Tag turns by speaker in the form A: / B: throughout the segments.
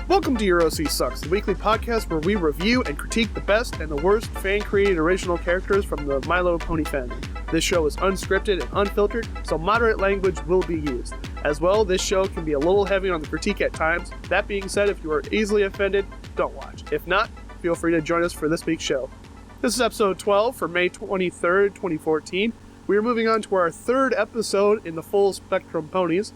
A: Welcome to Your OC Sucks, the weekly podcast where we review and critique the best and the worst fan-created original characters from the My Little Pony Fandom. This show is unscripted and unfiltered, so moderate language will be used. As well, this show can be a little heavy on the critique at times. That being said, if you are easily offended, don't watch. If not, feel free to join us for this week's show. This is episode 12 for May 23rd, 2014. We are moving on to our third episode in the full Spectrum Ponies.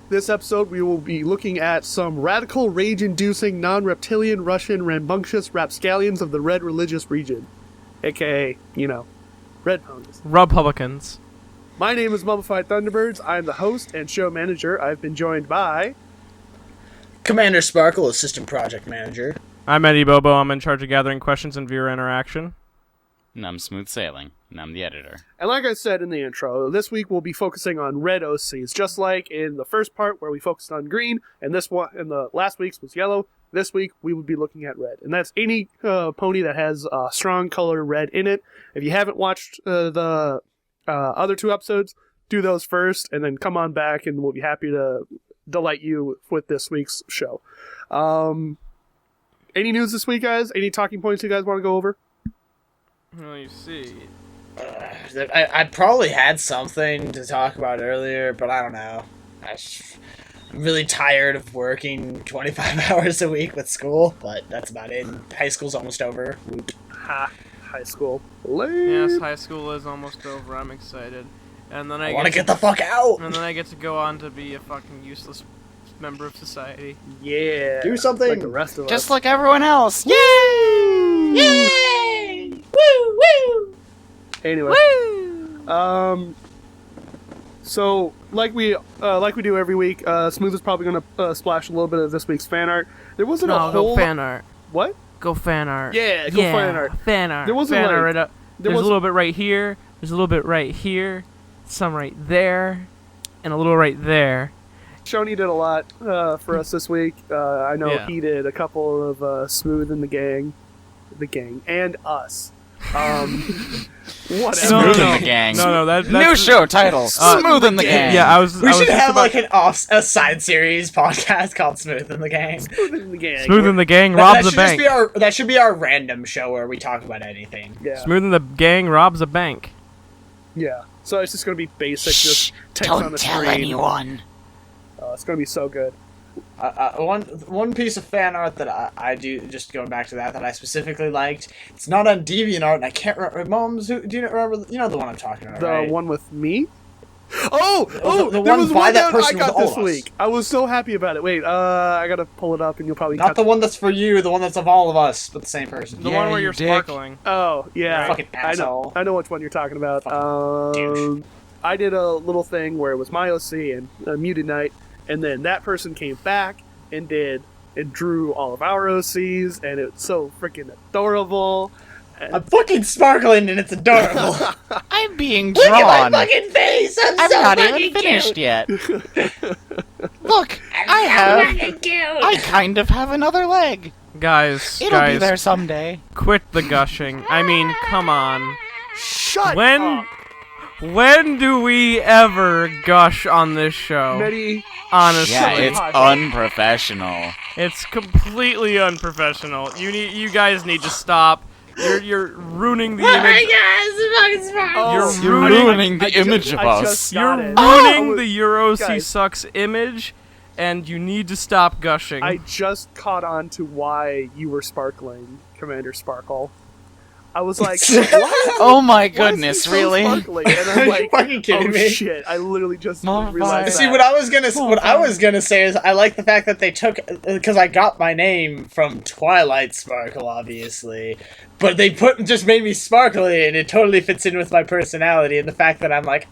A: This episode, we will be looking at some radical, rage-inducing, non-reptilian, Russian, rambunctious rapscallions of the Red religious region. A.k.a., Red Ponies.
B: Republicans.
A: My name is Mummified Thunderbirds. I am the host and show manager. I've been joined by...
C: Commander Sparkle, Assistant Project Manager.
B: I'm Eddie Bobo. I'm in charge of gathering questions and viewer interaction.
D: And I'm Smooth Sailing, and I'm the editor.
A: And like I said in the intro, this week we'll be focusing on red OCs, just like in the first part where we focused on green, and this one, and the last week's was yellow. This week we will be looking at red, and that's any pony that has a strong color red in it. If you haven't watched the other two episodes, do those first, and then come on back, and we'll be happy to delight you with this week's show. Any news this week, guys? Any talking points you guys want to go over?
B: Let me see.
C: I probably had something to talk about earlier, but I don't know. I'm really tired of working 25 hours a week with school, but that's about it. High school's almost over.
A: Ha, high school.
B: Yes, high school is almost over. I'm excited. And then I
C: want to get the fuck out!
B: And then I get to go on to be a fucking useless member of society.
A: Yeah.
C: Do something!
A: Like the rest of us.
D: Just like everyone else!
C: Yay! Yay! Woo! Woo!
A: Anyway.
B: Woo!
A: So like we do every week, Smooth is probably gonna splash a little bit of this week's fan art. There wasn't a whole
B: go fan art.
A: What?
B: Go fan art.
A: Yeah, go fan art.
B: Fan art.
A: There wasn't
B: fan
A: like,
B: art right up.
A: there
B: There's
A: was
B: a little bit right here. There's a little bit right here. Some right there, and a little right there.
A: Shoney did a lot for us this week. I know he did a couple of Smooth and the gang, and us. Whatever.
D: Smooth in the Gang.
B: No, that's
D: New show title. Smooth in the Gang.
B: Yeah,
C: We should have like a side series podcast called Smooth in the Gang.
A: Smooth in the gang.
B: Smooth in the Gang robs a bank.
C: That should be our random show where we talk about anything.
A: Yeah.
B: Smooth in the Gang robs a bank.
A: Yeah. So it's just gonna be basic, just text on the screen.
D: Don't tell anyone.
A: It's gonna be so good.
C: One piece of fan art that I do, just going back to that I specifically liked. It's not on DeviantArt, and I can't remember. Moms, do you remember? You know the one I'm talking about, right?
A: The one with me? The
C: one
A: there was
C: by
A: one
C: that
A: that I
C: person
A: got
C: with all
A: this
C: of us.
A: week. I was so happy about it. Wait, I gotta pull it up, and you'll probably
C: Not the one that's for you, the one that's of all of us, but the same person.
B: The one where you're
D: dick.
B: sparkling.
A: Oh yeah,
C: Fucking asshole.
A: I know which one you're talking about.
C: Douche.
A: I did a little thing where it was my OC and Muted Knight, and then that person came back and drew all of our OCs, and it's so freaking adorable.
C: I'm fucking sparkling and it's adorable.
D: I'm being
C: Look
D: drawn.
C: at my fucking face! I'm so
D: not
C: fucking
D: even finished
C: cute.
D: yet. Look, I kind of have another leg.
B: Guys,
D: It'll be there someday.
B: quit the gushing. I mean, come on.
A: Shut
B: When
A: up,
B: when do we ever gush on this show?
A: Medi.
B: Honestly,
D: Yeah, it's unprofessional.
B: it's completely unprofessional. You guys need to stop. You're ruining the image.
A: Oh,
B: You're
D: ruining the
A: I
D: image of us.
A: just
B: You're
A: got it.
B: ruining the Euro C
A: Guys.
B: Sucks image, and you need to stop gushing.
A: I just caught on to why you were sparkling, Commander Sparkle. I was like, what?
D: Oh my
A: Why is he
D: goodness,
A: so
D: really?
A: sparkly? And I'm
C: Are you
A: like,
C: fucking kidding
A: oh
C: me?
A: shit! I literally just
D: Motherfucker.
A: realized
C: See,
A: that.
C: what I was gonna say is I like the fact that they took, because I got my name from Twilight Sparkle, obviously, but they just made me sparkly, and it totally fits in with my personality, and the fact that I'm like,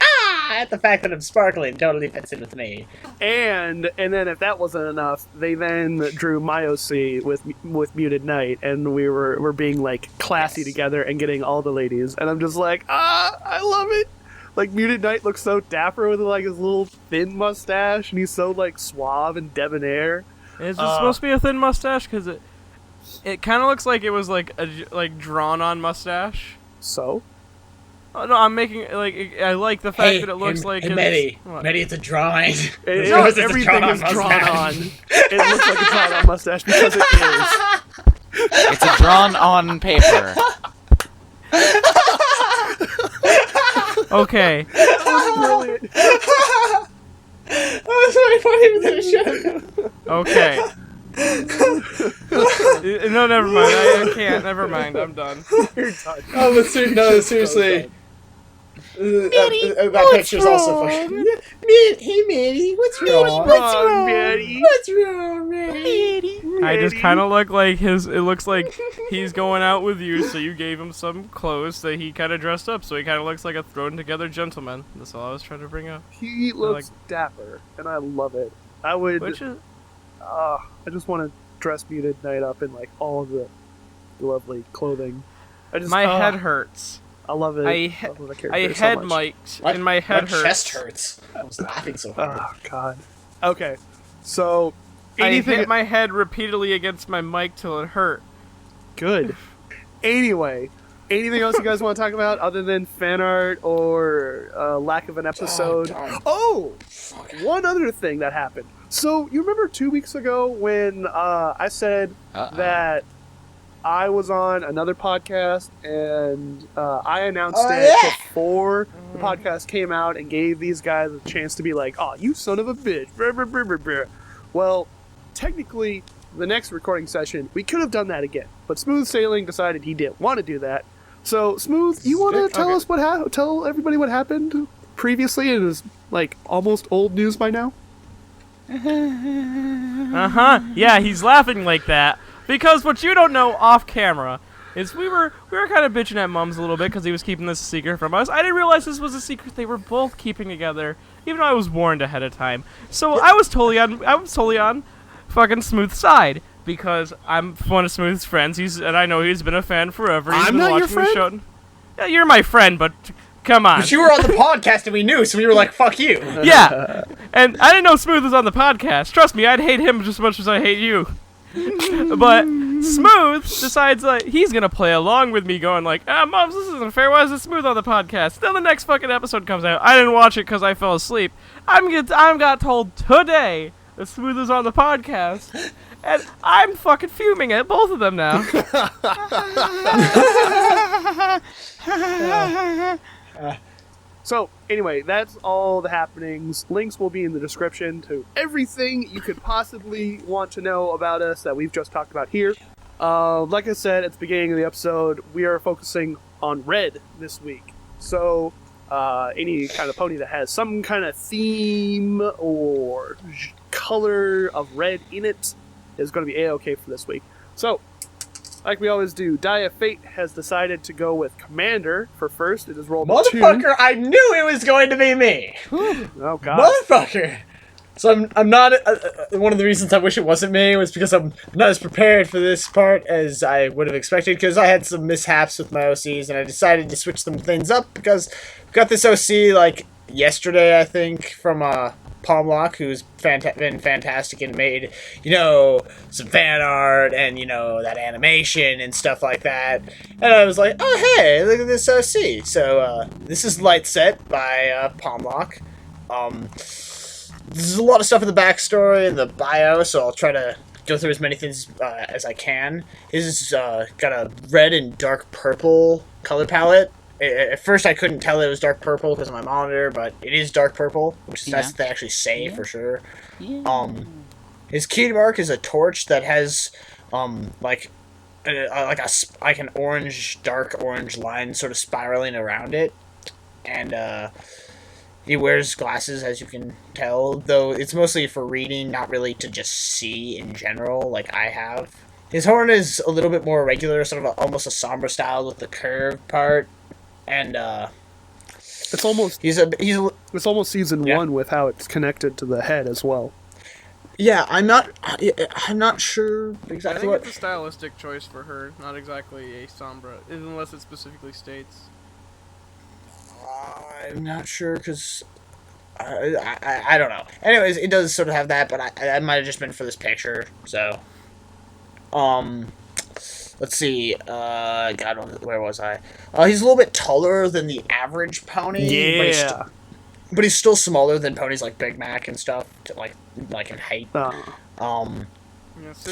C: the fact that I'm sparkling totally fits in with me.
A: And then if that wasn't enough, they then drew my OC with Muted Knight, and we're being like classy
C: Yes.
A: together and getting all the ladies, and I'm just like, I love it. Like Muted Knight looks so dapper with like his little thin mustache, and he's so like suave and debonair.
B: Is it supposed to be a thin mustache? Because it kind of looks like it was like a drawn on mustache.
A: So
B: Oh, no, I'm making like I like the fact that it looks like.
C: Hey, Medi,
B: what?
C: Medi, it's a drawing.
A: Everything is drawn on. It looks like a drawn on mustache because it is.
D: It's a drawn on paper.
B: Okay.
A: Brilliant.
C: That was really funny with this show.
B: Okay. No, never mind. I can't. Never mind. I'm done.
A: You're done.
C: Oh, but seriously. That picture's also funny. Hey, Manny, what's wrong?
A: What's wrong, Manny?
C: What's wrong, Manny?
B: I just kind of look like his. It looks like he's going out with you, so you gave him some clothes that he kind of dressed up, so he kind of looks like a thrown together gentleman. That's all I was trying to bring up.
A: He looks dapper, and I love it. I would.
B: Which is.
A: I just want to dress Muted Knight up in like all of the lovely clothing.
B: My head hurts.
A: I love it.
B: I head mic'd, and my head hurts.
C: My chest hurts. I was laughing so hard.
A: Oh God. Okay, so
B: I hit my head repeatedly against my mic till it hurt.
A: Good. Anyway, anything else you guys want to talk about other than fan art or lack of an episode? Oh, one other thing that happened. So you remember 2 weeks ago when I said that I was on another podcast and I announced it before the podcast came out and gave these guys a chance to be like, "Oh, you son of a bitch." Well, technically, the next recording session, we could have done that again. But Smooth Sailing decided he didn't want to do that. So, Smooth, you want to tell us tell everybody what happened previously? It is like almost old news by now.
B: Yeah, he's laughing like that because what you don't know off camera is we were kind of bitching at Mums a little bit because he was keeping this a secret from us. I didn't realize this was a secret they were both keeping together, even though I was warned ahead of time. So I was totally on fucking Smooth's side because I'm one of Smooth's friends. And I know he's been a fan forever. He's
A: I'm
B: been
A: not your
B: watching the
A: friend?
B: show. Yeah, you're my friend, but come on.
C: But you were on the podcast and we knew, so we were like, "Fuck you."
B: Yeah, and I didn't know Smooth was on the podcast. Trust me, I'd hate him just as much as I hate you. But Smooth decides that he's gonna play along with me, going like, Mums, this isn't fair. Why is it Smooth on the podcast? Then the next fucking episode comes out. I didn't watch it because I fell asleep. I got told today that Smooth is on the podcast, and I'm fucking fuming at both of them now.
A: So, anyway, that's all the happenings. Links will be in the description to everything you could possibly want to know about us that we've just talked about here. Like I said at the beginning of the episode, we are focusing on red this week. So, any kind of pony that has some kind of theme or color of red in it is going to be A-okay for this week. So, like we always do, Die of Fate has decided to go with Commander for first. It is rolled
C: Motherfucker, I knew it was going to be me.
A: Oh, God.
C: Motherfucker. So I'm not, one of the reasons I wish it wasn't me was because I'm not as prepared for this part as I would have expected, because I had some mishaps with my OCs, and I decided to switch some things up, because we got this OC, like, yesterday, I think, from, Palmlock, who's been fantastic and made, some fan art and, that animation and stuff like that. And I was like, oh, hey, look at this OC. So, this is Light Set by Palmlock. There's a lot of stuff in the backstory and the bio, so I'll try to go through as many things as I can. His got a red and dark purple color palette. At first, I couldn't tell it was dark purple because of my monitor, but it is dark purple, which is nice that they actually say for sure. Yeah. His key mark is a torch that has, like an dark orange line sort of spiraling around it, and he wears glasses, as you can tell, though it's mostly for reading, not really to just see in general, like I have. His horn is a little bit more irregular, sort of almost a somber style with the curved part. And
A: it's almost it's almost season 1 with how it's connected to the head as well.
C: Yeah, I'm not sure exactly what.
B: It's a stylistic choice for her, not exactly a sombra, unless it specifically states.
C: I'm not sure because I don't know. Anyways, it does sort of have that, but I might have just been for this picture. So, let's let's see. God, where was I? He's a little bit taller than the average pony.
A: Yeah.
C: But he's still smaller than ponies like Big Mac and stuff, like in height.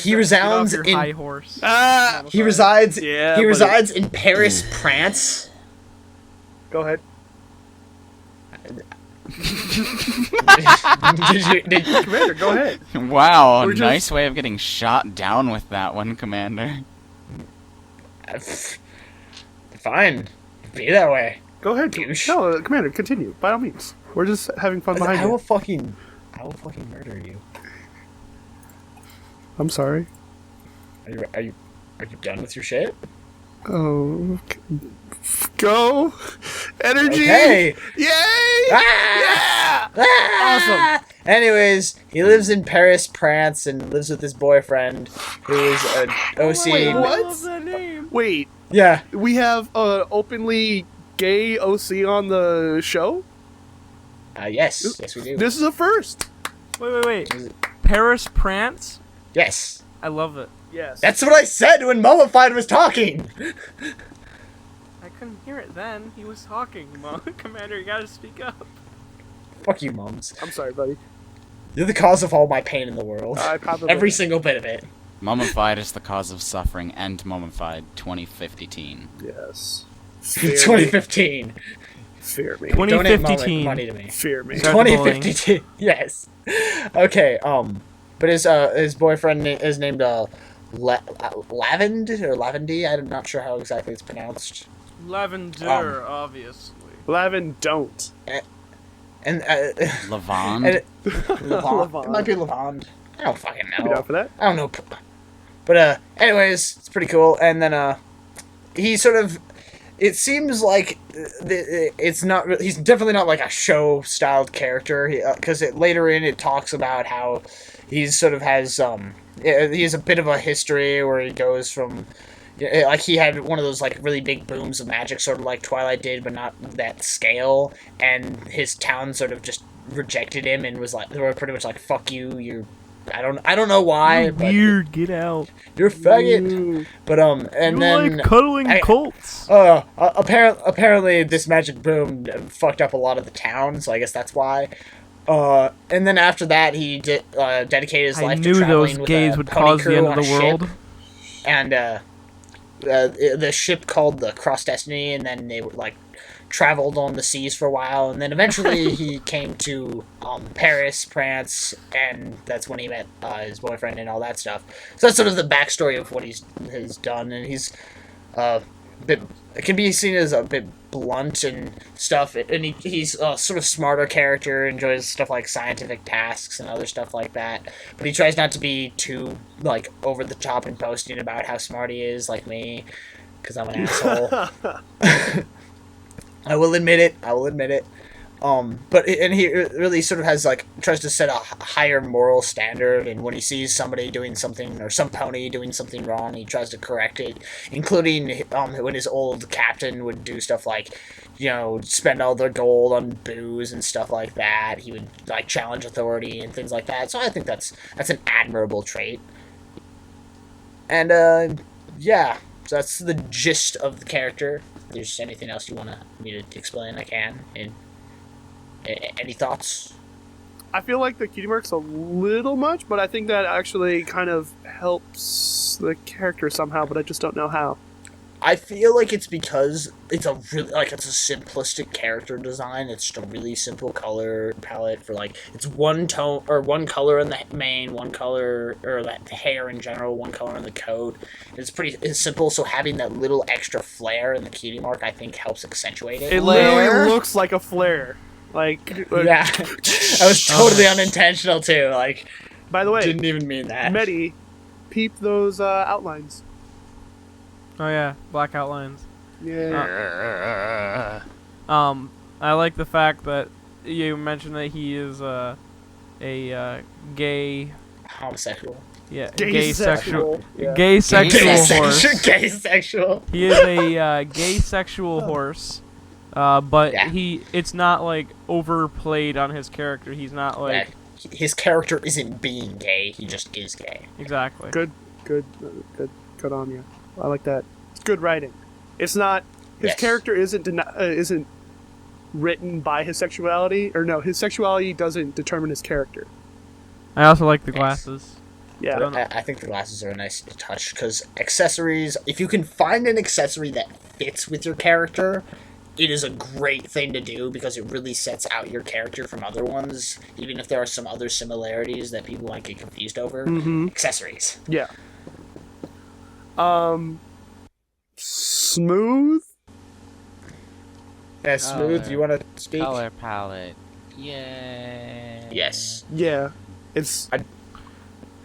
C: He resounds in
B: high horse.
C: he resides.
A: Yeah,
C: he
A: buddy.
C: resides in Paris, France.
A: Go ahead. Commander, go ahead.
D: Wow,
A: We're just-
D: nice way of getting shot down with that one, Commander.
C: Fine, be that way.
A: Go ahead.
C: Douche.
A: No, Commander, continue. By all means. We're just having fun behind
C: I will
A: you.
C: fucking murder you.
A: I'm sorry.
C: Are you done with your shit?
A: Oh. Go. Energy.
C: Okay.
A: Yay.
C: Ah!
A: Yeah.
C: Awesome. Anyways, he lives in Paris, France, and lives with his boyfriend, who is an OC.
A: Wait, what?
B: I love that name.
A: Wait.
C: Yeah.
A: We have an openly gay OC on the show?
C: Yes, we do.
A: This is a first.
B: Wait. Paris Prance?
C: Yes.
B: I love it.
A: Yes.
C: That's what I said when Mummified was talking.
B: I couldn't hear it then. He was talking, Mom. Commander, you gotta speak up.
C: Fuck you, mums.
A: I'm sorry, buddy.
C: You're the cause of all my pain in the world.
A: I probably
C: Every single bit of it.
D: Mummified is the cause of suffering, and Mummified 2015.
A: Yes.
C: 2015.
A: Fear me.
C: Donate
B: 2015.
C: money to me.
A: Fear me.
B: Start the bullying.
C: 2052. Yes. Okay. But his boyfriend is named Lavend or Lavendy. I'm not sure how exactly it's pronounced.
B: Lavender, obviously.
A: Lavin, don't.
C: And
D: Lavand?
C: Lavand. It might be Lavand. I don't fucking
A: Be
C: know.
A: down for that?
C: I don't know. But anyways, it's pretty cool. And then he sort of. It seems like it's not. He's definitely not like a show-styled character. Because later in it talks about how he sort of has he has a bit of a history where he goes from. Like he had one of those like really big booms of magic, sort of like Twilight did, but not that scale. And his town sort of just rejected him and was like, they were pretty much like, "Fuck you, you're." I don't know why.
B: You're
C: but
B: weird, get out.
C: You're a faggot.
A: Ooh.
C: But and
B: You
C: then
B: like cuddling colts.
C: apparently this magic boom fucked up a lot of the town, so I guess that's why. And then after that, he dedicated his
B: I
C: life to
B: knew
C: traveling
B: those
C: with
B: gays
C: a
B: would
C: pony
B: cause the
C: crew
B: end
C: on
B: of the
C: a
B: world.
C: ship. And the ship called the Cross Destiny, and then they were like traveled on the seas for a while, and then eventually he came to Paris, France, and that's when he met his boyfriend and all that stuff. So that's sort of the backstory of what he's done, and he's bit. It can be seen as a bit blunt and stuff, and he's a sort of smarter character, enjoys stuff like scientific tasks and other stuff like that, but he tries not to be too, like, over the top and boasting about how smart he is, like me, because I'm an asshole. I will admit it. But he really sort of has, like, tries to set a higher moral standard, and when he sees somebody doing something, or some pony doing something wrong, he tries to correct it, including when his old captain would do stuff like, spend all their gold on booze and stuff like that. He would, like, challenge authority and things like that, so I think that's an admirable trait. And, yeah, so that's the gist of the character. If there's anything else you want me to explain, I can. And any thoughts?
A: I feel like the cutie mark's a little much, but I think that actually kind of helps the character somehow, but I just don't know how.
C: I feel like it's because it's a really, like, it's a simplistic character design. It's just a really simple color palette for, like, it's one tone, or one color in the mane, one color, or the hair in general, one color in the coat. It's simple, so having that little extra flair in the cutie mark, I think, helps accentuate it.
A: It literally looks like a flare. Like,
C: yeah. That was totally unintentional, too. Like,
A: by the way,
C: didn't even mean that.
A: Medi, peep those outlines.
B: Oh yeah, black outlines.
A: Yeah.
B: I like the fact that you mentioned that he is a gay.
C: Homosexual.
B: Yeah,
A: Gay sexual. Yeah.
B: Gay sexual horse.
C: Gay sexual.
B: He is a gay sexual horse. But
C: Yeah.
B: it's not like overplayed on his character. He's not like
C: His character isn't being gay, he just is gay.
B: exactly.
A: Good on you. I like that. It's good writing. It's not his
C: Yes.
A: character isn't written by his sexuality, or no, his sexuality doesn't determine his character.
B: I also like the glasses.
A: Yeah.
C: But I think the glasses are a nice touch because accessories, if you can find an accessory that fits with your character, it is a great thing to do because it really sets out your character from other ones, even if there are some other similarities that people might get confused over. Accessories.
A: Yeah. Smooth.
C: Yeah, Smooth, do you want to speak?
D: Color palette. Yay.
C: Yes.
A: Yeah. It's.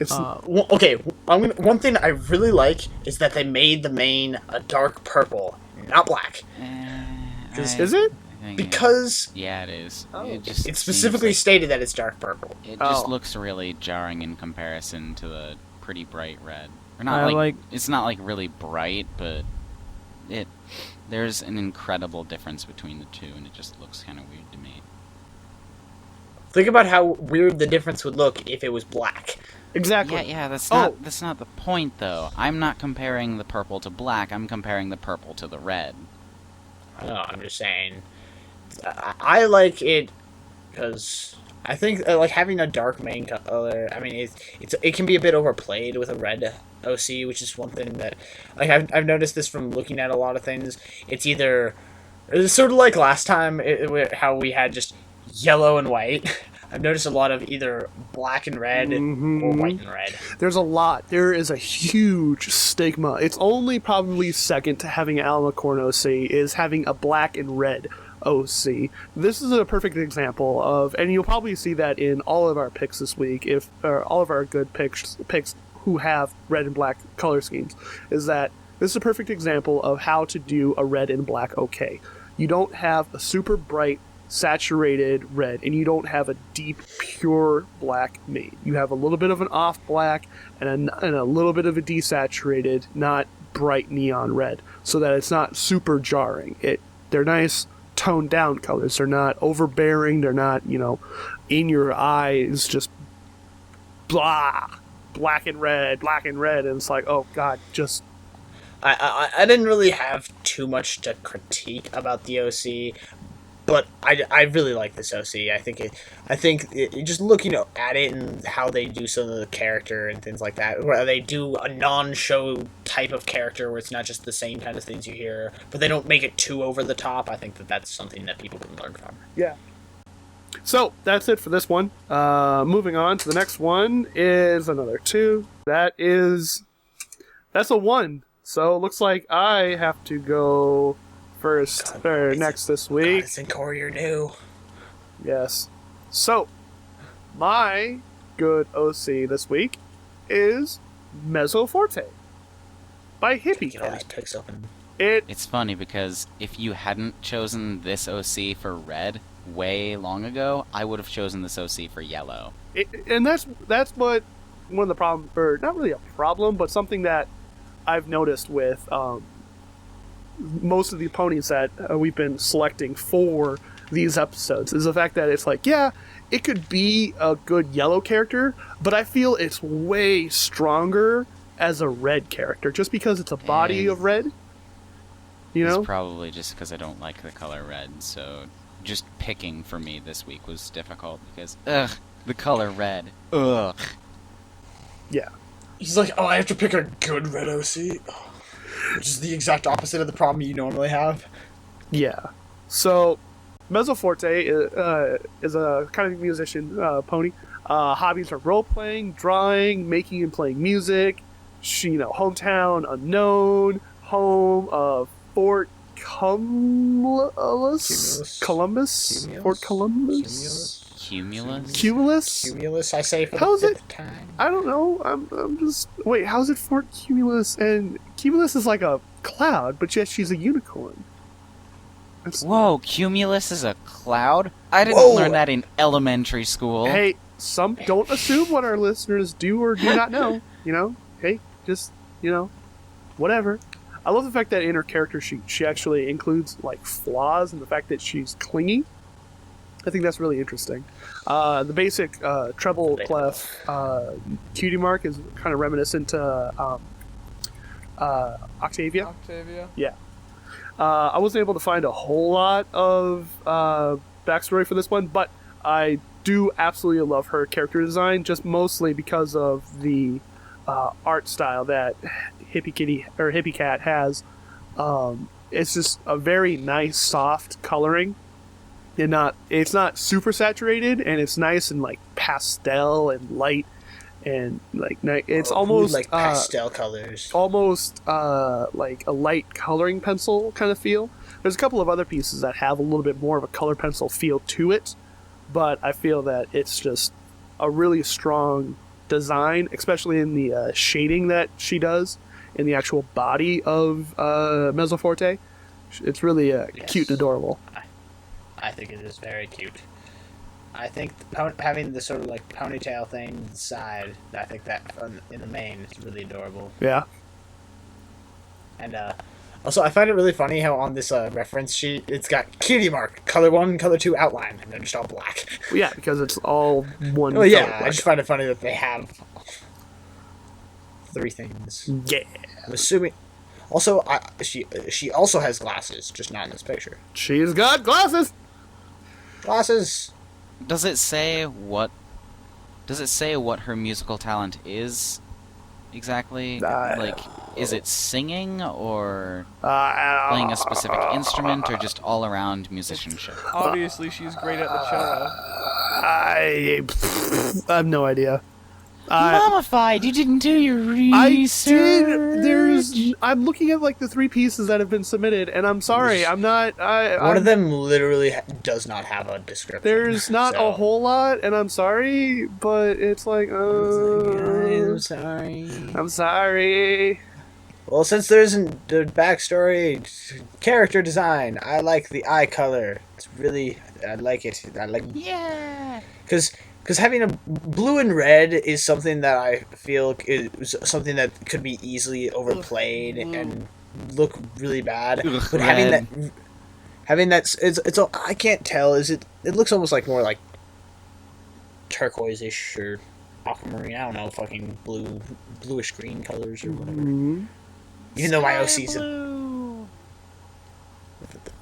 C: Okay, one thing I really like is that they made the main a dark purple, not black.
A: Is it?
C: Because
D: Yeah, it is.
A: Oh.
C: it's specifically stated that it's dark purple.
D: It just
A: Oh.
D: looks really jarring in comparison to the pretty bright red. Or
B: I
D: not
B: like-
D: it's not like really bright, but there's an incredible difference between the two, and it just looks kind of weird to me.
C: Think about how weird the difference would look if it was black.
A: Exactly.
D: Yeah, that's
A: Oh.
D: not the point though. I'm not comparing the purple to black. I'm comparing the purple to the red.
C: I know, I'm just saying. I like it because I think like having a dark main color. I mean, it can be a bit overplayed with a red OC, which is one thing that like I've noticed this from looking at a lot of things. It's sort of like last time how we had just yellow and white. I've noticed a lot of either black and red or white and red.
A: There's a lot. There is a huge stigma. It's only probably second to having an Almacorn OC is having a black and red OC. This is a perfect example of, and you'll probably see that in all of our picks this week, or all of our good picks who have red and black color schemes, is that this is a perfect example of how to do a red and black okay. You don't have a super bright saturated red, and you don't have a deep pure black main. You have a little bit of an off black and a little bit of a desaturated, not bright neon red, so that it's not super jarring. They're nice toned down colors. They're not overbearing. They're not, in your eyes, just blah, black and red, and it's like, oh god, just.
C: I didn't really have too much to critique about the OC, but I really like this OC. I think just looking at it and how they do some of the character and things like that, where they do a non-show type of character where it's not just the same kind of things you hear, but they don't make it too over the top. I think that's something that people can learn from.
A: Yeah. So that's it for this one. Moving on to the next one is another 2. That's a 1. So it looks like I have to go first or next this week.
C: It's in Courier New.
A: Yes. So my good OC this week is Mezzoforte by Hippie
C: Get all these
A: Cat.
C: picks open.
D: It's funny because if you hadn't chosen this OC for red way long ago, I would have chosen this OC for yellow.
A: And that's what one of the problems, or not really a problem, but something that I've noticed with most of the ponies that we've been selecting for these episodes is the fact that it's like, yeah, it could be a good yellow character, but I feel it's way stronger as a red character just because it's a body of red.
D: It's probably just because I don't like the color red, so just picking for me this week was difficult because, the color red. Ugh.
A: Yeah.
C: He's like, oh, I have to pick a good red OC, which is the exact opposite of the problem you normally have.
A: Yeah. So, Mezzoforte is a kind of musician pony. Hobbies are role-playing, drawing, making and playing music. Hometown unknown, home of Fort Columbus? Fort Columbus? Cumulus?
C: I say for
A: How's
C: the
A: it?
C: fifth time.
A: I don't know. I'm just... Wait, how's it Fort Cumulus? And Cumulus is like a cloud, but yet she's a unicorn.
D: Whoa, Cumulus is a cloud? I didn't
C: Whoa.
D: learn that in elementary school.
A: Hey, don't assume what our listeners do or do not know. Hey, just, whatever. I love the fact that in her character sheet, she actually includes, flaws and the fact that she's clingy. I think that's really interesting. The basic treble clef cutie mark is kind of reminiscent to Octavia.
B: Octavia.
A: Yeah. I wasn't able to find a whole lot of backstory for this one, but I do absolutely love her character design, just mostly because of the art style that Hippie Cat has. It's just a very nice, soft coloring, and it's not super saturated, and it's nice and like pastel and light, and like it's almost
C: like pastel colors,
A: almost like a light coloring pencil kind of feel. There's a couple of other pieces that have a little bit more of a color pencil feel to it, but I feel that it's just a really strong design, especially in the shading that she does in the actual body of Mezzoforte. It's really cute and adorable.
C: I think it is very cute. I think having the sort of like ponytail thing to the side, I think that in the mane is really adorable.
A: Yeah.
C: And also, I find it really funny how on this reference sheet, it's got cutie mark, color 1, color 2 outline, and they're just all black.
A: Well, yeah, because it's all one.
C: Well, yeah,
A: color.
C: I just find it funny that they have 3 things.
A: Yeah.
C: I'm assuming. Also, she also has glasses, just not in this picture.
A: She's got glasses.
C: Glasses.
D: Does it say what her musical talent is exactly? Like, is it singing or playing a specific instrument or just all-around musicianship?
B: Obviously, she's great at the cello.
A: I have no idea.
D: Mummified, you didn't do your research.
A: I did. I'm looking at like the 3 pieces that have been submitted, and I'm sorry, I'm not.
C: One of them literally does not have a description.
A: There's not a whole lot, and I'm sorry, but it's like,
C: I'm sorry.
A: I'm sorry.
C: Well, since there isn't the backstory, character design, I like the eye color. It's really, I like it.
D: Yeah.
C: Because having a blue and red is something that I feel is something that could be easily overplayed and look really bad. But having that, it's I can't tell. It looks almost like more like turquoise-ish or aquamarine. I don't know, fucking bluish green colors or whatever.
A: Mm-hmm.
C: Even though my OC's for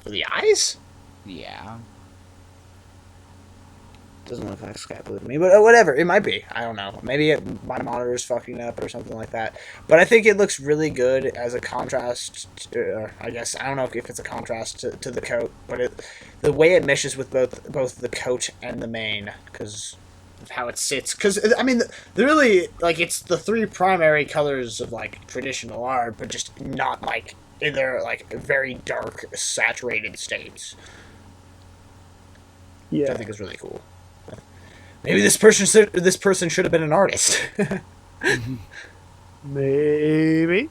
C: the eyes.
D: Yeah.
C: Doesn't look like sky blue to me, but whatever. It might be. I don't know. Maybe my monitor's fucking up or something like that. But I think it looks really good as a contrast. I guess I don't know if it's a contrast to the coat, but the way it meshes with both the coat and the mane, because of how it sits. Because I mean, really, like it's the 3 primary colors of like traditional art, but just not like in their like very dark, saturated states.
A: Yeah,
C: Which I think is really cool. Maybe this person should have been an artist.
A: Maybe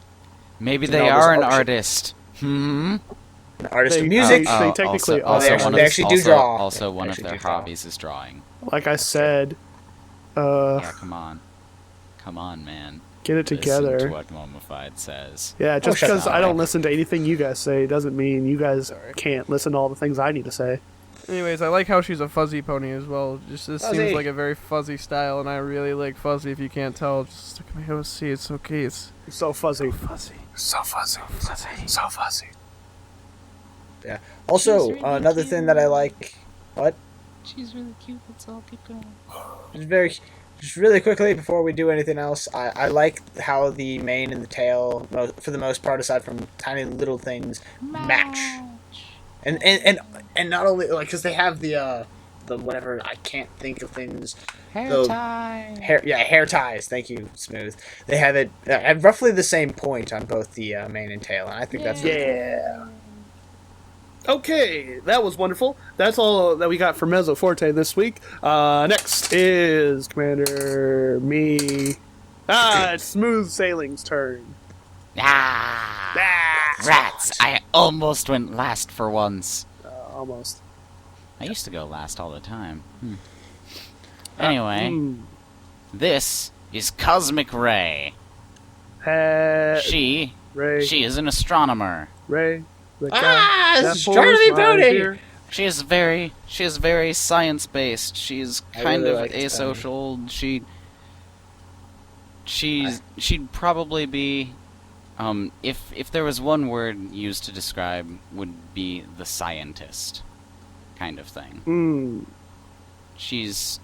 D: they are an artist.
C: An artist of music.
A: They technically
C: they actually do draw.
D: Also, one of their hobbies is drawing.
A: Like I said,
D: yeah, come on, man.
A: Get it together.
D: Listen to what Mummified says.
A: Yeah, just because I don't
C: up.
A: listen to anything you guys say doesn't mean you guys can't listen to all the things I need to say.
B: Anyways, I like how she's a fuzzy pony as well. Just this
C: Fuzzy.
B: seems like a very fuzzy style, and I really like fuzzy. If you can't tell, just look at my OC. It's okay. It's
A: So fuzzy.
B: fuzzy.
A: So fuzzy. So fuzzy.
C: Yeah. Also,
D: She's really
C: another thing that I like. What?
D: She's really cute. Let's all keep going.
C: Just really quickly before we do anything else, I like how the mane and the tail, for the most part, aside from tiny little things, match. And not only like because they have the whatever, I can't think of things.
D: Hair tie.
C: Hair ties. Thank you, Smooth. They have it at roughly the same point on both the mane and tail, and I think that's
A: Yeah. Okay, that was wonderful. That's all that we got for Mezzoforte this week. Next is Commander me. It's Smooth Sailing's turn.
D: Rats! I almost went last for once.
A: Almost.
D: I used to go last all the time. Anyway, this is Cosmic Ray. She
A: Ray.
D: is an astronomer.
A: Ray.
C: Astronomy Pony!
D: She is very science-based. She's kind
C: really
D: of
C: like this
D: asocial. She'd probably be If there was one word used to describe, would be the scientist kind of thing. She's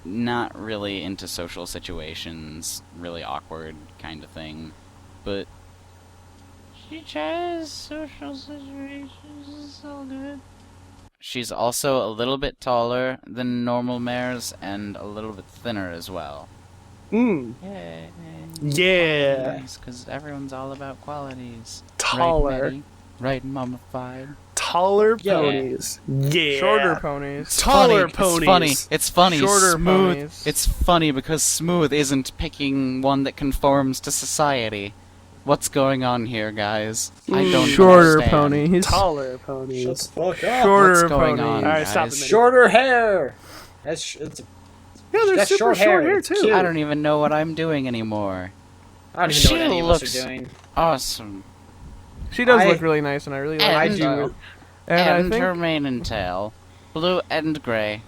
D: not really into social situations, really awkward kind of thing, but she tries social situations, it's all good. She's also a little bit taller than normal mares and a little bit thinner as well.
A: Yeah.
D: Because everyone's all about qualities.
A: Taller.
D: Right, mummified.
A: Taller ponies. Yeah.
B: Shorter ponies.
A: Taller
D: It's
A: ponies.
D: funny. It's funny.
B: Shorter
D: Smooth.
B: ponies.
D: It's funny because Smooth isn't picking one that conforms to society. What's going on here, guys? I don't
B: Shorter
D: understand.
B: ponies.
A: Taller ponies.
C: Shut the fuck up.
B: Shorter
D: What's going
B: ponies.
D: on,
A: All right,
D: guys?
A: stop it, man.
C: Shorter hair. It's
A: Yeah, they're
C: That's
A: super
C: short
A: short
C: hair.
A: hair too.
C: Cute.
D: I don't even know what I'm doing anymore.
C: I don't even know what
D: She
C: any of us
D: looks
C: are doing.
D: awesome.
B: She does
C: I-
B: look really nice, and I really like
D: And-
B: her
C: I do.
B: style. And I
D: And
B: think
D: her mane and tail, blue and gray.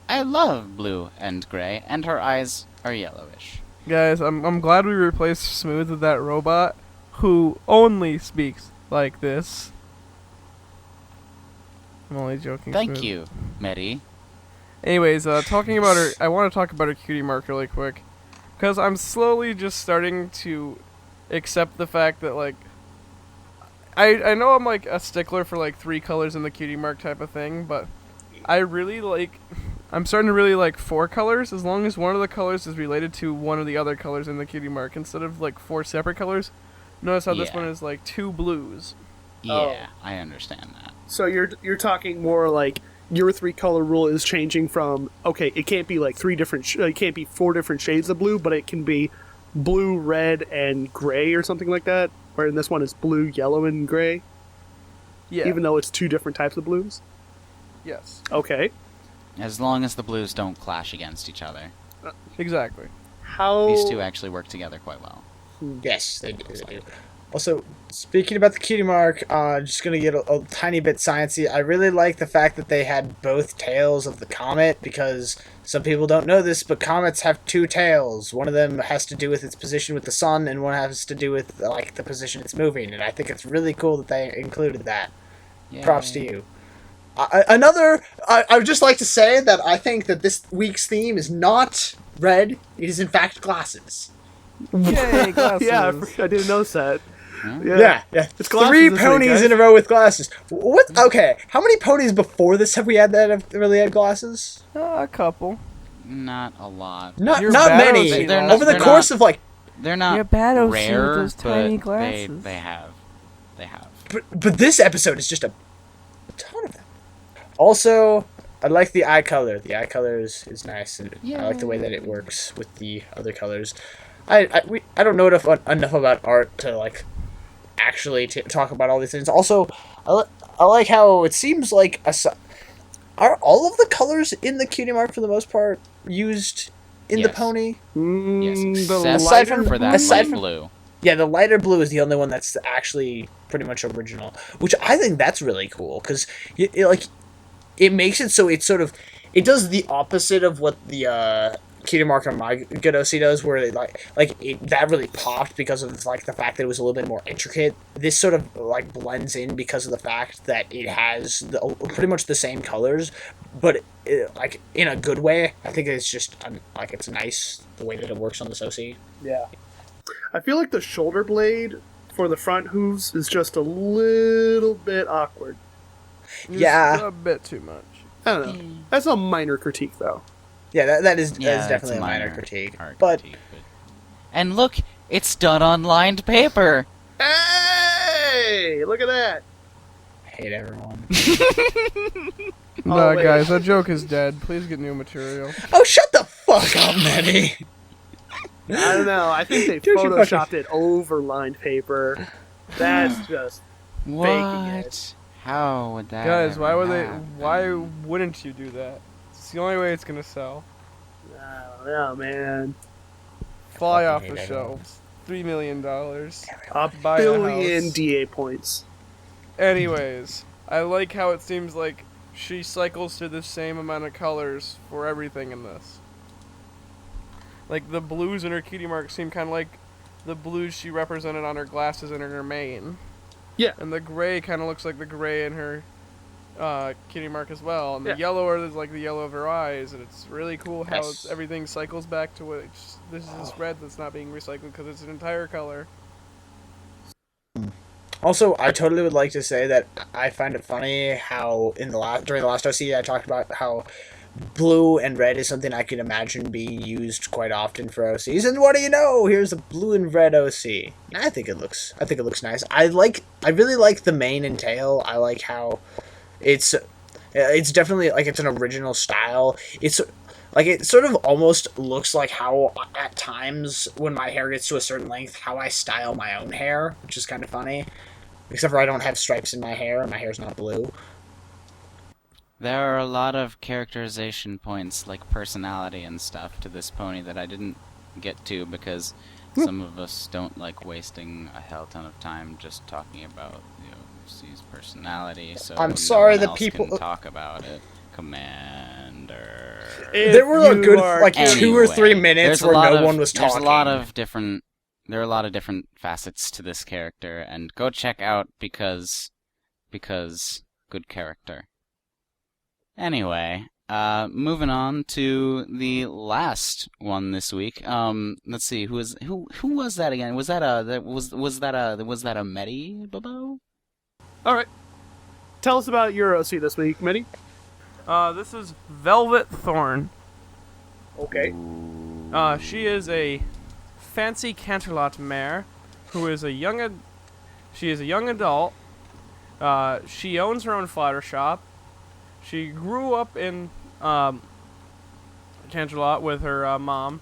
D: I love blue and gray, and her eyes are yellowish.
B: guys, I'm glad we replaced Smooth with that robot who only speaks like this. I'm only joking.
D: Thank
B: Smooth.
D: you, Medi.
B: Anyways, talking about her, I want to talk about her cutie mark really quick, because I'm slowly just starting to accept the fact that, like, I know I'm, like, a stickler for, like, 3 colors in the cutie mark type of thing, but I really like, I'm starting to really like 4 colors, as long as one of the colors is related to one of the other colors in the cutie mark, instead of, like, 4 separate colors. Notice how this
D: Yeah.
B: one is, like, 2 blues.
D: Yeah, I understand that.
A: So you're talking more like your 3-color rule is changing from, okay, it can't be like 3 different it can't be 4 different shades of blue, but it can be blue, red, and gray or something like that. Where in this one it's blue, yellow, and gray,
B: Yeah.
A: even though it's 2 different types of blues.
B: Yes.
A: Okay.
D: As long as the blues don't clash against each other.
B: Exactly.
A: How
D: These two actually work together quite well.
C: Yes, they do. Also, speaking about the cutie mark, just gonna get a tiny bit sciencey. I really like the fact that they had both tails of the comet, because some people don't know this, but comets have 2 tails. One of them has to do with its position with the sun, and one has to do with like the position it's moving. And I think it's really cool that they included that.
D: Yay.
C: Props to you. I would just like to say that I think that this week's theme is not red. It is in fact glasses.
B: Yay, glasses.
A: Yeah, I didn't notice that.
D: Huh?
C: Yeah.
A: It's glasses
C: 3
A: this week,
C: ponies
A: guys.
C: in a row with glasses. What? Okay, how many ponies before this have we had that have really had glasses?
B: A couple.
D: Not a lot.
C: Not
B: You're
C: not
B: bad,
C: many.
B: Ocean.
D: They're not-
C: Over the
D: they're
C: course
D: not-
C: of like,
D: They're not
B: You're bad, Ocean, with
D: rare,
B: those tiny
D: but
B: glasses.
D: they have.
C: but this episode is just a ton of them. Also, I like the eye color. The eye color is nice, and I like the way that it works with the other colors. I don't know enough about art to like actually talk about all these things. Also, I like how it seems like are all of the colors in the cutie mark for the most part used in the
D: Yes.
C: pony?
D: Yes,
A: The
D: except
C: aside from-
D: for that
C: aside
D: light
C: from-
D: blue.
C: Yeah, the lighter blue is the only one that's actually pretty much original, which I think that's really cool because it makes it so it's sort of it does the opposite of what the cutie mark on My Godosi does, where they that really popped because of like the fact that it was a little bit more intricate. This sort of like blends in because of the fact that it has pretty much the same colors, but like in a good way. I think it's just like it's nice the way that it works on the Soci.
A: Yeah. I feel like the shoulder blade for the front hooves is just a little bit awkward.
B: Just
C: Yeah.
B: a bit too much.
A: I don't know. That's a minor critique, though.
C: Yeah, that is
D: Yeah,
C: definitely
D: it's
C: a minor critique.
D: art
C: But
D: critique, and look, it's done on lined paper.
A: Hey! Look at that!
C: I hate everyone.
B: Nah,
A: wait.
B: guys, that joke is dead. Please get new material.
C: Oh, shut the fuck up, Manny.
A: I don't know. I think they
C: Don't you
A: photoshopped it over lined paper. That's just faking it.
D: What? How would that?
B: Guys, why
D: ever
B: would they?
D: happen?
B: Why wouldn't you do that? It's the only way it's gonna sell.
A: I don't know, man.
B: Fly
C: fucking
B: off
C: hate
B: the
C: everyone.
B: shelves. $3 million.
A: A
B: Buy a
A: billion
B: house.
A: DA points.
B: Anyways, I like how it seems like she cycles through the same amount of colors for everything in this. Like the blues in her cutie mark seem kind of like the blues she represented on her glasses and in her mane.
A: Yeah.
B: And the gray kind of looks like the gray in her kitty mark as well. And the
A: Yeah.
B: yellow is like the yellow of her eyes. And it's really cool how
C: Yes.
B: everything cycles back to what this is this red that's not being recycled because it's an entire color.
C: Also, I totally would like to say that I find it funny how during the last OC I talked about how blue and red is something I could imagine being used quite often for OCs. And what do you know? Here's a blue and red OC. I think it looks nice. I really like the mane and tail. I like how it's definitely like it's an original style. It's like it sort of almost looks like how at times when my hair gets to a certain length, how I style my own hair, which is kind of funny. Except for I don't have stripes in my hair, and my hair's not blue.
D: There are a lot of characterization points, like personality and stuff, to this pony that I didn't get to because some of us don't like wasting a hell ton of time just talking about OC's personality. So
C: I'm sorry
D: no
C: that
D: one else
C: people
D: can talk about it. Commander.
C: There were a good like
D: Anyway,
C: 2 or 3 minutes where no one was talking.
D: There are a lot of different facets to this character, and go check out because good character. Anyway, moving on to the last one this week. Let's see, who was that again? Was that a Medi Bobo?
A: All right. Tell us about your OC this week, Mitty.
B: This is Velvet Thorn.
A: Okay.
B: She is a fancy Canterlot mare who is a young adult. She owns her own flower shop. She grew up in Canterlot with her mom,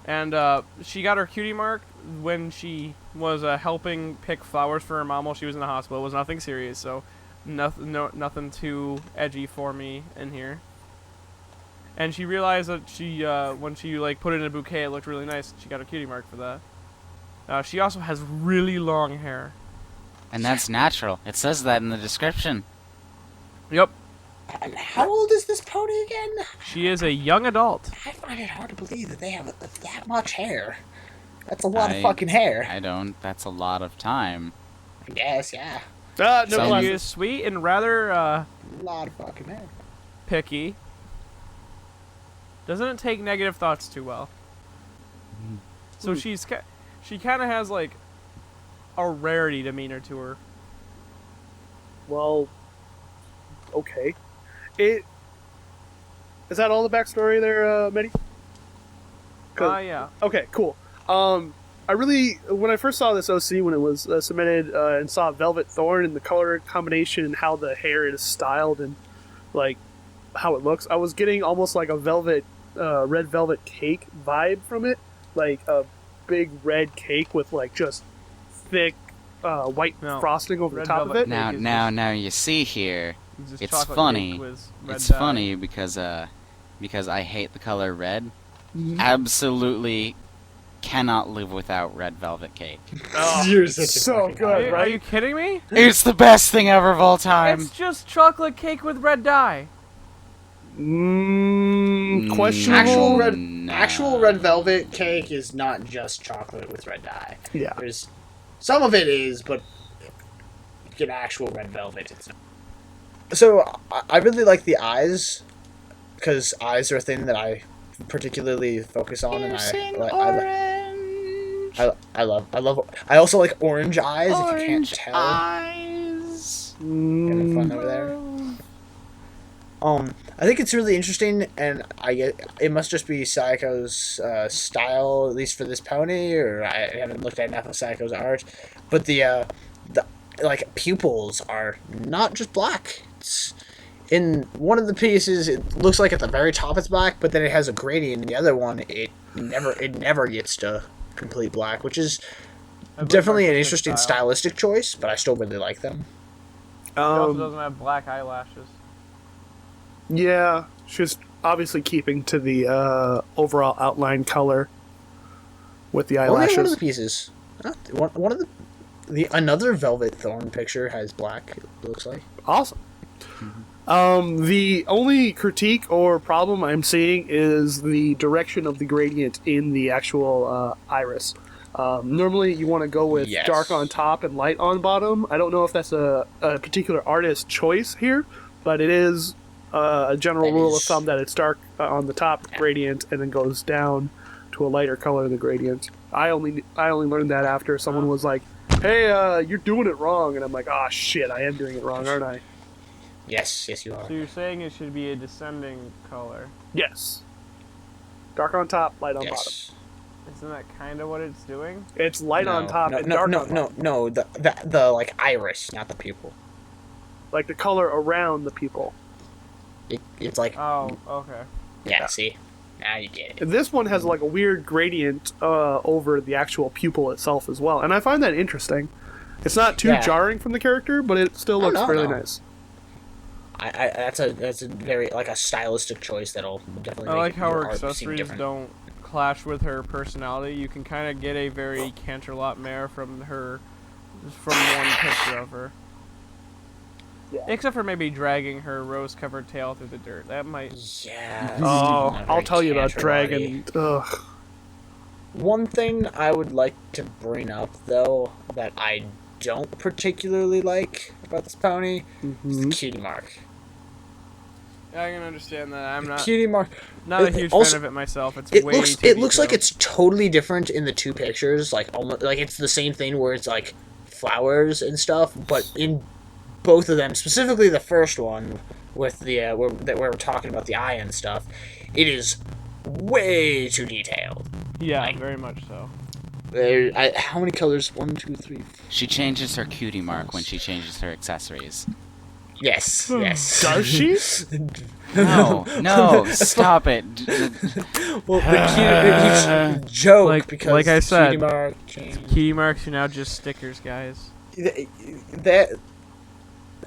B: and she got her cutie mark when she was helping pick flowers for her mom while she was in the hospital. It was nothing serious, so nothing too edgy for me in here. And she realized that when she put it in a bouquet, it looked really nice. She got a cutie mark for that. She also has really long hair.
D: And that's natural. It says that in the description.
B: Yep.
C: And how old is this pony again?
B: She is a young adult.
C: I find it hard to believe that they have that much hair. That's a lot of fucking hair.
D: I don't. That's a lot of time.
C: I guess, yeah.
A: No
B: She
A: glasses.
B: is sweet and rather
C: A lot of fucking hair.
B: picky. Doesn't take negative thoughts too well. So she kind of has like a rarity demeanor to her.
A: Well, okay. Is that all the backstory there, Mitty?
B: Yeah.
A: Okay, cool. When I first saw this OC when it was submitted and saw Velvet Thorn and the color combination and how the hair is styled and like how it looks, I was getting almost like a red velvet cake vibe from it, like a big red cake with like just thick white frosting over the
B: red
A: top of
B: velvet
A: it.
D: Now you see here.
B: Just
D: It's
B: chocolate
D: funny.
B: cake with red
D: It's
B: dye.
D: funny because I hate the color red.
A: Mhm.
D: Absolutely cannot live without red velvet cake.
A: Oh,
C: You're such a
A: so
C: fucking
A: good,
B: Are
A: right?
B: you kidding me?
D: It's the best thing ever of all time.
B: It's just chocolate cake with red dye.
A: Questionable.
C: Actual red velvet cake is not just chocolate with red dye.
A: Yeah.
C: There's some of it is, but get actual red velvet. It's not. So I really like the eyes, because eyes are a thing that I particularly focus on, and I also like orange eyes. If you can't tell,
D: eyes.
C: kind of fun over there. I think it's really interesting, and it must just be Sayaka's style, at least for this pony, or I haven't looked at enough of Sayaka's art. But the like pupils are not just black. It's, in one of the pieces, it looks like at the very top it's black, but then it has a gradient. In the other one, it never gets to complete black, which is definitely an interesting stylistic choice. But I still really like them.
B: She also doesn't have black eyelashes.
A: Yeah, she's obviously keeping to the overall outline color with the
C: Only
A: eyelashes.
C: one of the pieces. One of the another Velvet Thorn picture has black. It looks like.
A: Awesome. The only critique or problem I'm seeing is the direction of the gradient in the actual iris. Normally, you want to go with
C: Yes.
A: dark on top and light on bottom. I don't know if that's a particular artist choice here, but it is a general
C: That
A: rule of
C: is-
A: thumb that it's dark on the top gradient and then goes down to a lighter color in the gradient. I only learned that after someone was like, "Hey, you're doing it wrong," and I'm like, "Ah, shit, I am doing it wrong, aren't I?"
C: Yes, you are.
B: So you're saying it should be a descending color.
A: Yes. Dark on top, light on bottom.
C: Yes.
B: Isn't that kind of what it's doing?
A: It's light on top and dark on bottom.
C: No, the like iris, not the pupil.
A: Like the color around the pupil.
C: It's like,
B: Oh, okay.
C: yeah, see? Now you get it.
A: And this one has like a weird gradient over the actual pupil itself as well, and I find that interesting. It's not too
C: Yeah.
A: jarring from the character, but it still looks fairly nice.
C: That's a very, like, a stylistic choice that'll definitely
B: I
C: make
B: like how
C: your
B: her
C: art seem
B: accessories
C: different.
B: don't clash with her personality. You can kind of get a very Canterlot mare from one picture of her.
A: Yeah.
B: Except for maybe dragging her rose-covered tail through the dirt. That might...
C: Yeah.
A: Oh,
C: Not
A: I'll
C: very
A: tell you about
C: Canterlot-y.
A: Dragon. Ugh.
C: One thing I would like to bring up, though, that I don't particularly like about this pony is the cutie mark.
B: I can understand that. I'm not
C: Cutie mark.
B: a
C: it
B: huge
C: also-
B: fan of it myself. It's
C: It
B: way
C: looks
B: too
C: like
B: detailed.
C: it's totally different in the two pictures. Like almost like it's the same thing where it's like flowers and stuff, but in both of them, specifically the first one with the where we're talking about the eye and stuff, it is way too detailed.
B: Yeah, very much so.
C: How many colors? 1, 2, 3.
D: She changes her cutie mark when she changes her accessories.
C: Yes,
B: Hmm.
C: yes.
A: Does she?
D: No, stop it.
C: Well, the cutie joke because
B: like I said,
C: cutie mark change.
B: Key marks are now just stickers, guys.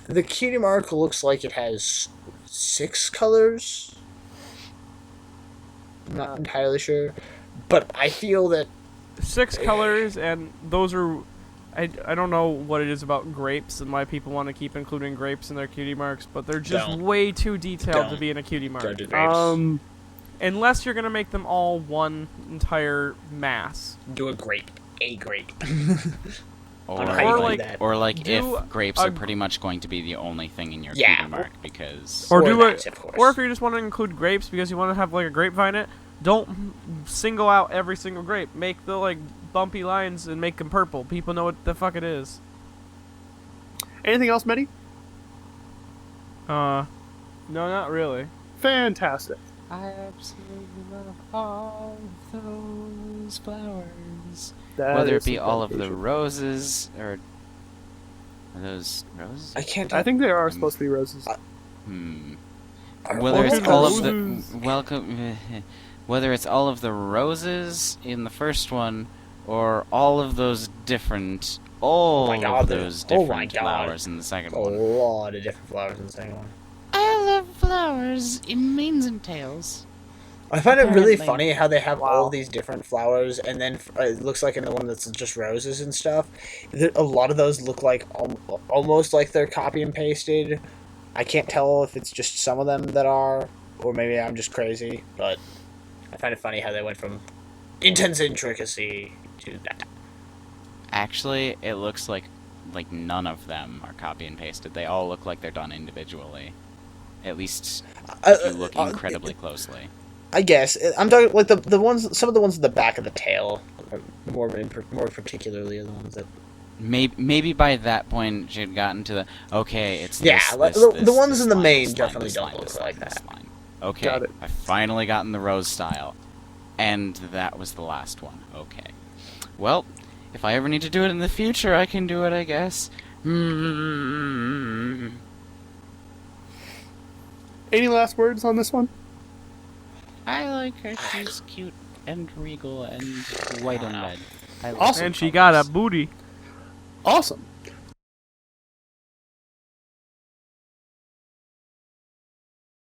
C: The cutie mark looks like it has 6 colors. I'm not entirely sure, but I feel that
B: 6 colors, and those are... I don't know what it is about grapes and why people want to keep including grapes in their cutie marks, but they're just
C: Don't.
B: way too detailed to
C: Don't.
B: be in a cutie mark.
C: don't do grapes.
B: Unless you're going to make them all one entire mass.
C: Do a grape. A grape.
D: Or,
C: I don't know how you
B: like-
C: like that.
D: or like
B: do
D: if grapes
B: a-
D: are pretty much going to be the only thing in your
C: Yeah.
D: cutie mark, because...
B: Or
C: Or
B: do
C: that,
B: it,
C: of course.
B: or if you just want to include grapes because you want to have like a grapevine in it, don't single out every single grape. Make the like bumpy lines and make them purple. People know what the fuck it is.
A: Anything else, Medi?
B: No, not really.
A: Fantastic.
D: I absolutely love all of those flowers.
A: That
D: Whether
A: is
D: it be
A: some
D: all of the
A: dedication.
D: roses, or... Are those roses?
C: I can't.
A: I think they are supposed to be roses.
D: Whether it's
A: Welcome
D: all of
A: roses.
D: the... Welcome... Whether it's all of the roses in the first one, or all of those different... All
C: my God,
D: of
C: there-
D: those
C: oh my
D: different
C: God.
D: flowers in the second
C: a
D: one.
C: lot of different flowers in the second one.
D: I love flowers in manes and tails.
C: I find it really
D: Apparently.
C: funny how they have all
A: Wow.
C: these different flowers, and then it looks like in the one that's just roses and stuff, a lot of those look like almost like they're copy and pasted. I can't tell if it's just some of them that are, or maybe I'm just crazy, but I find it funny how they went from intense intricacy to that.
D: Actually, it looks like none of them are copy and pasted. They all look like they're done individually. At least if you look incredibly closely.
C: I guess I'm talking like the ones, some of the ones at the back of the tail, are more particularly are the ones that.
D: Maybe by that point she had gotten to the okay. It's
C: Yeah,
D: this,
C: like,
D: this,
C: the
D: this,
C: ones
D: this
C: in the
D: line,
C: main
D: this line,
C: definitely
D: this
C: don't
D: line,
C: look
D: this
C: like
D: line, this
C: that.
D: line. Okay,
A: Got it.
D: I finally gotten the rose style, and that was the last one. Okay, well, if I ever need to do it in the future, I can do it, I guess.
A: Any last words on this one?
D: I like her. She's cute and regal and white and red. I like
A: Awesome.
D: her
B: And she got a
D: colors.
B: booty.
A: Awesome.